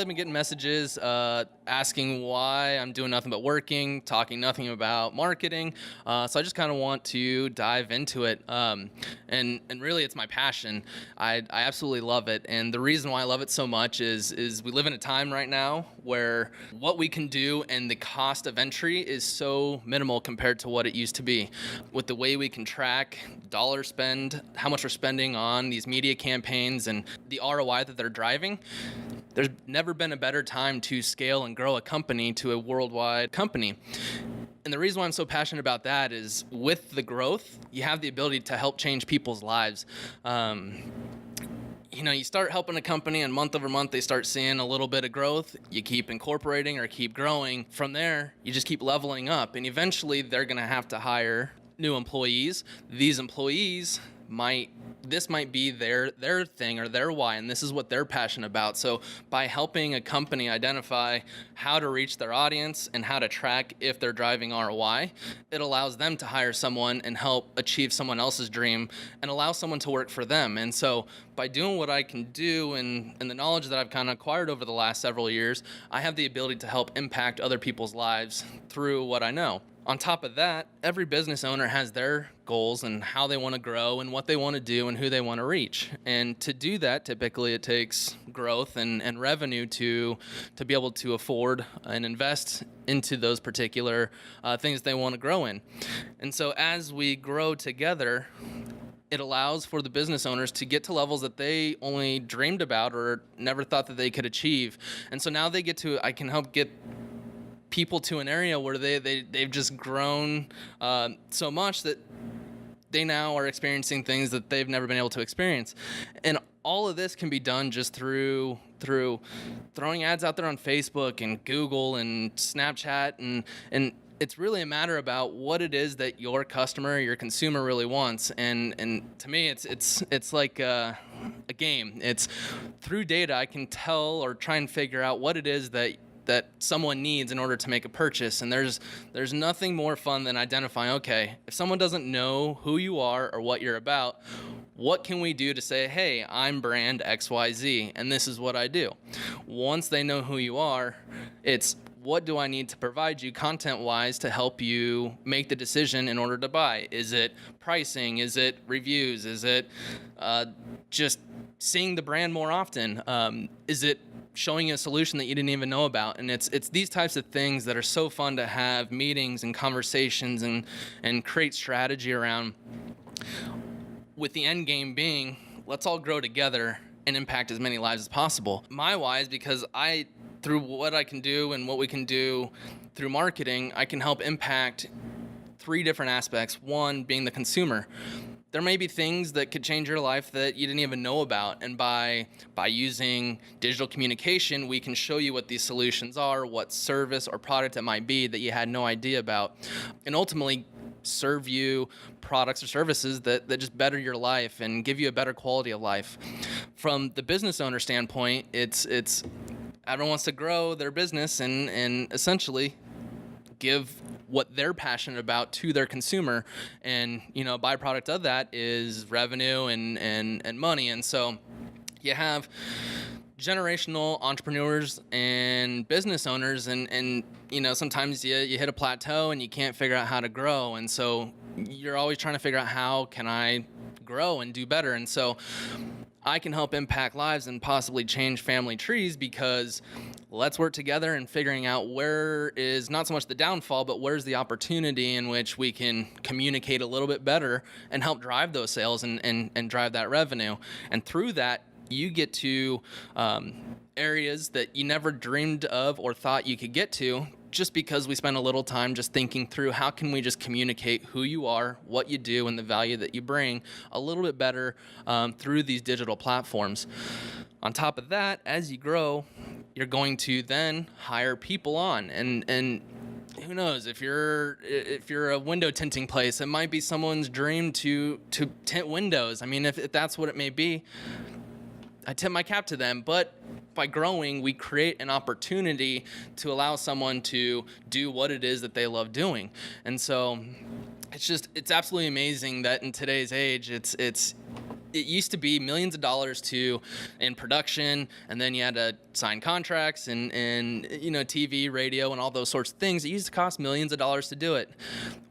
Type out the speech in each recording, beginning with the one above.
been getting messages asking why I'm doing nothing but working, talking nothing about marketing. So I just kind of want to dive into it. And really, it's my passion. I absolutely love it. And the reason why I love it so much is we live in a time right now where what we can do and the cost of entry is so minimal compared to what it used to be. With the way we can track dollar spend, how much we're spending on these media campaigns and the ROI that they're driving, there's never been a better time to scale and grow a company to a worldwide company. And the reason why I'm so passionate about that is with the growth, you have the ability to help change people's lives. You start helping a company and month over month, they start seeing a little bit of growth. You keep incorporating or keep growing. From there, you just keep leveling up. And eventually, they're going to have to hire new employees. These employees this might be their thing or their why, and this is what they're passionate about. So by helping a company identify how to reach their audience and how to track if they're driving ROI, it allows them to hire someone and help achieve someone else's dream and allow someone to work for them. And so by doing what I can do and the knowledge that I've kind of acquired over the last several years, I have the ability to help impact other people's lives through what I know. On top of that, every business owner has their goals and how they want to grow and what they want to do and who they want to reach. And to do that, typically it takes growth and revenue to be able to afford and invest into those particular things they want to grow in. And so as we grow together, it allows for the business owners to get to levels that they only dreamed about or never thought that they could achieve. And so now I can help get people to an area where they've just grown so much that they now are experiencing things that they've never been able to experience. And all of this can be done just through throwing ads out there on Facebook and Google and Snapchat, and it's really a matter about what it is that your customer, your consumer really wants. And to me, it's like a game. It's through data I can tell or try and figure out what it is that someone needs in order to make a purchase. And there's nothing more fun than identifying, okay, if someone doesn't know who you are or what you're about, what can we do to say, hey, I'm brand XYZ, and this is what I do. Once they know who you are, it's what do I need to provide you content-wise to help you make the decision in order to buy? Is it pricing? Is it reviews? Is it just seeing the brand more often? Is it showing you a solution that you didn't even know about? And it's these types of things that are so fun to have meetings and conversations and create strategy around, with the end game being, let's all grow together and impact as many lives as possible. My why is because through what I can do and what we can do through marketing, I can help impact 3 different aspects. One being the consumer. There may be things that could change your life that you didn't even know about. And by using digital communication, we can show you what these solutions are, what service or product it might be that you had no idea about, and ultimately serve you products or services that just better your life and give you a better quality of life. From the business owner standpoint, it's everyone wants to grow their business and essentially give what they're passionate about to their consumer, and a byproduct of that is revenue and money. And so you have generational entrepreneurs and business owners, and sometimes you hit a plateau and you can't figure out how to grow, and so you're always trying to figure out how can I grow and do better. And so I can help impact lives and possibly change family trees, because let's work together in figuring out where is not so much the downfall, but where's the opportunity in which we can communicate a little bit better and help drive those sales and drive that revenue. And through that, you get to areas that you never dreamed of or thought you could get to, just because we spend a little time just thinking through how can we just communicate who you are, what you do, and the value that you bring a little bit better through these digital platforms. On top of that, as you grow, you're going to then hire people on, and who knows, if you're a window tinting place, it might be someone's dream to tint windows. I mean, if that's what it may be, I tip my cap to them. But by growing, we create an opportunity to allow someone to do what it is that they love doing. And so it's absolutely amazing that in today's age, it's it used to be millions of dollars in production, and then you had to sign contracts and TV, radio, and all those sorts of things. It used to cost millions of dollars to do it.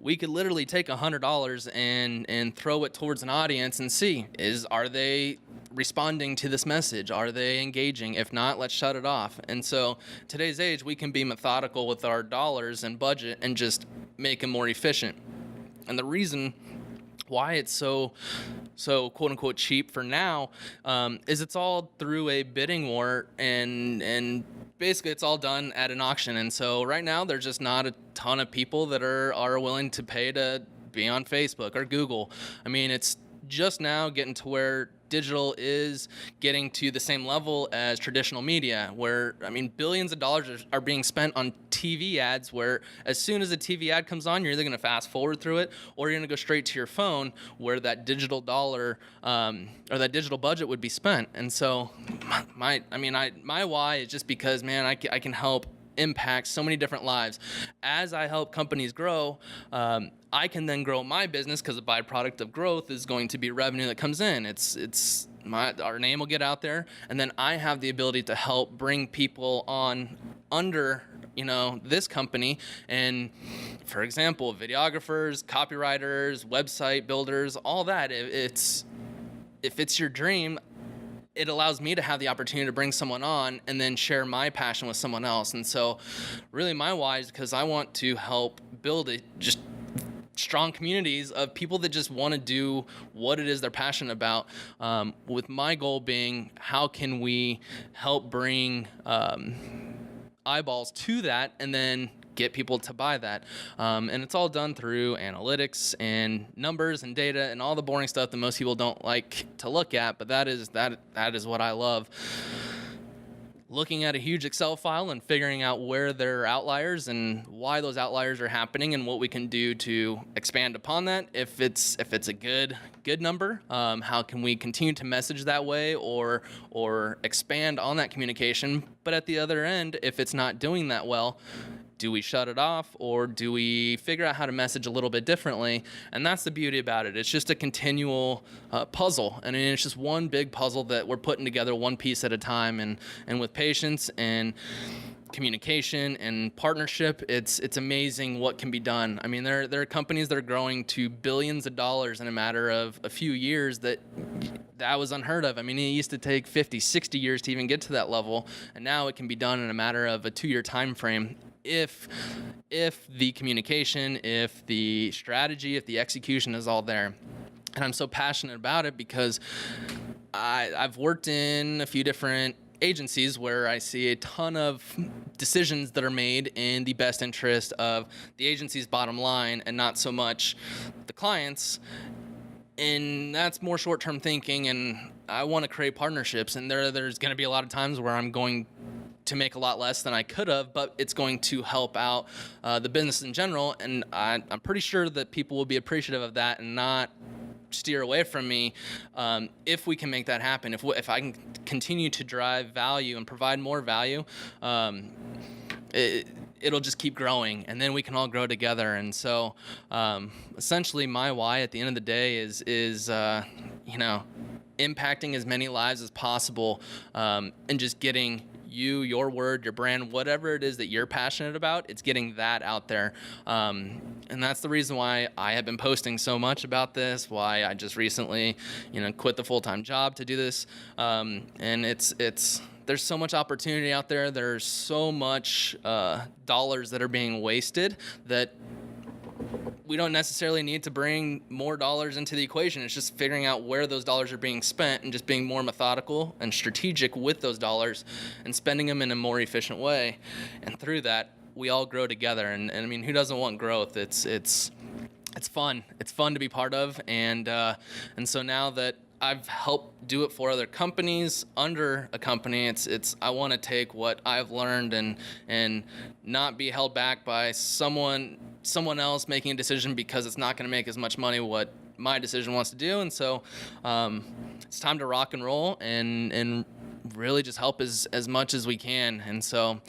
We could literally take $100 and throw it towards an audience and see, are they responding to this message? Are they engaging? If not, let's shut it off. And so today's age, we can be methodical with our dollars and budget and just make them more efficient. And the reason why it's so quote unquote cheap for now is it's all through a bidding war, and basically it's all done at an auction. And so right now there's just not a ton of people that are willing to pay to be on Facebook or Google. I mean, it's just now getting to where digital is getting to the same level as traditional media, where, I mean, billions of dollars are being spent on TV ads, where as soon as a TV ad comes on, you're either going to fast forward through it or you're going to go straight to your phone, where that digital dollar or that digital budget would be spent. And so my why is just because, man, I can help impact so many different lives. As I help companies grow, I can then grow my business, because the byproduct of growth is going to be revenue that comes in. Our name will get out there, and then I have the ability to help bring people on under this company. And for example, videographers, copywriters, website builders, all that. If it's your dream, it allows me to have the opportunity to bring someone on and then share my passion with someone else. And so really my why is because I want to help build just strong communities of people that just want to do what it is they're passionate about, with my goal being, how can we help bring eyeballs to that and then get people to buy that. And it's all done through analytics and numbers and data and all the boring stuff that most people don't like to look at, but that is what I love. Looking at a huge Excel file and figuring out where there are outliers and why those outliers are happening and what we can do to expand upon that. If it's a good number, how can we continue to message that way or expand on that communication? But at the other end, if it's not doing that well, do we shut it off, or do we figure out how to message a little bit differently? And that's the beauty about it. It's just a continual puzzle. And it's just one big puzzle that we're putting together one piece at a time. And with patience and communication and partnership, it's amazing what can be done. I mean, there are companies that are growing to billions of dollars in a matter of a few years that was unheard of. I mean, it used to take 50, 60 years to even get to that level. And now it can be done in a matter of a 2-year time frame. If the communication, if the strategy, if the execution is all there. And I'm so passionate about it because I've worked in a few different agencies where I see a ton of decisions that are made in the best interest of the agency's bottom line and not so much the clients. And that's more short-term thinking, and I want to create partnerships. And there's going to be a lot of times where I'm going to make a lot less than I could have, but it's going to help out the business in general. And I'm pretty sure that people will be appreciative of that and not steer away from me if we can make that happen. If I can continue to drive value and provide more value, it'll just keep growing, and then we can all grow together. And so essentially my why at the end of the day is impacting as many lives as possible, and just getting your word, your brand, whatever it is that you're passionate about, it's getting that out there. And that's the reason why I have been posting so much about this, why I just recently, quit the full-time job to do this. And there's so much opportunity out there. There's so much dollars that are being wasted that we don't necessarily need to bring more dollars into the equation. It's just figuring out where those dollars are being spent and just being more methodical and strategic with those dollars and spending them in a more efficient way. And through that, we all grow together. And I mean, who doesn't want growth? It's fun. It's fun to be part of. And so now that I've helped do it for other companies under a company, I want to take what I've learned and not be held back by someone else making a decision because it's not going to make as much money what my decision wants to do. And so it's time to rock and roll and really just help as much as we can. And so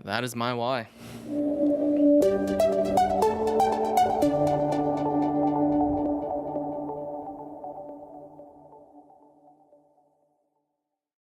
that is my why.